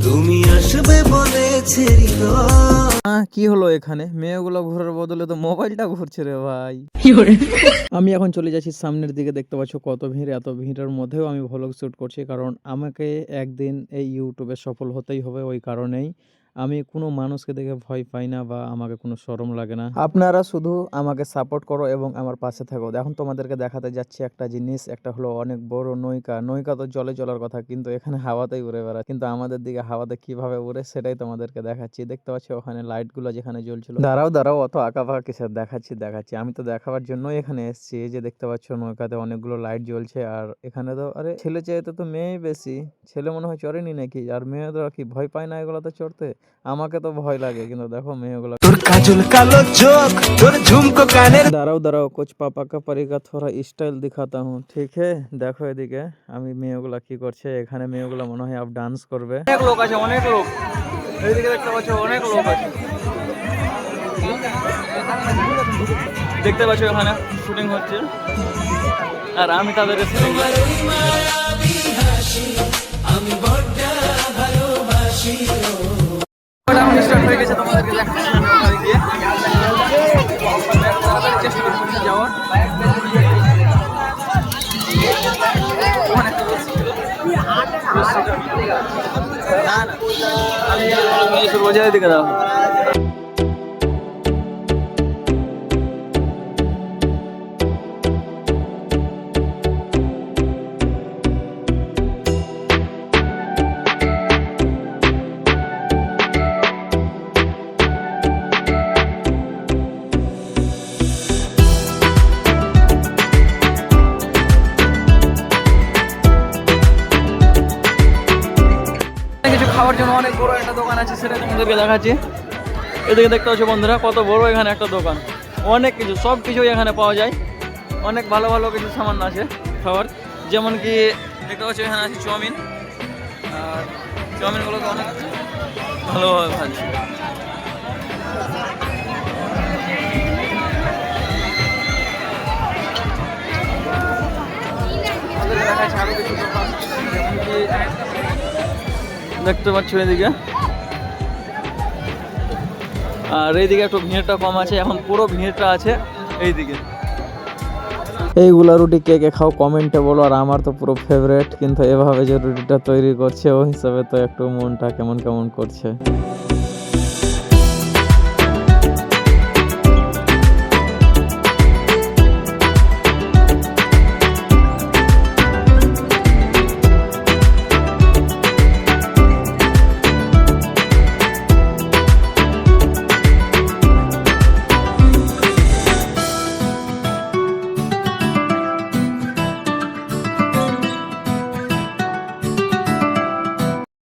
তুমি আসবে বলেছে কি হলো এখানে? মেয়েগুলো ঘোরার বদলে তো মোবাইলটা ঘুরছে রে ভাই। আমি এখন চলে যাচ্ছি সামনের দিকে, দেখতে পাচ্ছ কত ভিড়। এত ভিড়ের মধ্যেও আমি ভ্লগ শুট করছি, কারণ আমাকে একদিন এই ইউটিউবে সফল হতেই হবে। ওই কারণেই আমি কোনো মানুষকে দেখে ভয় পাই না বা আমাকে কোনো শরম লাগে না। আপনারা শুধু আমাকে সাপোর্ট করো এবং আমার পাশে থাকো। এখন তোমাদেরকে দেখাতে যাচ্ছি একটা জিনিস, একটা হলো অনেক বড় নৌকা। নৌকা তো জলে চলার কথা, কিন্তু এখানে হাওয়াতেই উড়ে বেড়ায়। কিন্তু আমাদের দিকে হাওয়াতে কিভাবে উড়ে সেটাই তোমাদেরকে দেখাচ্ছি। দেখতে পাচ্ছি ওখানে লাইটগুলো যেখানে জ্বলছিল। দাঁড়াও দাঁড়াও, অত আঁকাবাঁকা কিসের? দেখাচ্ছি। আমি তো দেখাবার জন্যই এখানে এসেছি। এই যে দেখতে পাচ্ছ নৌকাতে অনেকগুলো লাইট জ্বলছে, আর এখানে তো আরে ছেলে চাইতে তো মেয়েই বেশি। ছেলে মনে হয় চড়েনি নাকি? আর মেয়েরা কি ভয় পায় না এগুলোতে চড়তে? আমাকে তো ভয় লাগে, কিন্তু দেখো মেয়েগুলো। তোর কাজল কালো চোখ, তোর ঝুমকো কানের। দাঁড়াও কুছ পাপা কা পরিকা থোড়া স্টাইল দিখাতা হুঁ, ঠিক হে? দেখো এদিকে আমি মেয়েগুলা কি করছে। এখানে মেয়েগুলা মনে হয় আপ ডান্স করবে। অনেক লোক আছে, অনেক লোক। এইদিকে দেখতে পাচ্ছ অনেক লোক আছে। দেখতে পাচ্ছ এখানে শুটিং হচ্ছে, আর আমি তাদের শুটিং স্টার্ট হয়ে গেছে। তোমাদেরকে দেখাচ্ছি আমি ওখানে গিয়ে চেষ্টা করছি যাওয়ার। আমি রোজার দিকে দাও। কিছু খাওয়ার জন্য অনেক বড় একটা দোকান আছে, সেটা তোমাদেরকে দেখাচ্ছি। এদিকে দেখতে পাচ্ছ বন্ধুরা কত বড় এখানে একটা দোকান। অনেক কিছু, সব কিছুই এখানে পাওয়া যায়। অনেক ভালো ভালো কিছু সামান আছে খাবার, যেমন কি দেখতে পাচ্ছ এখানে আছে চাউমিন, আর চাউমিনগুলোকে অনেক ভালোভাবে ভাজছে। দেখতে পাচ্ছ এদিকে, আর এইদিকে একটু ভিড়টা কম আছে। এখন পুরো ভিড়টা আছে এইদিকে। এইগুলা রুটি কে কে খাও কমেন্টে বলো। আর আমার তো পুরো ফেভারিট, কিন্তু এভাবে যে রুটিটা তৈরি করছে ওই হিসাবে তো একটু মনটা কেমন কেমন করছে।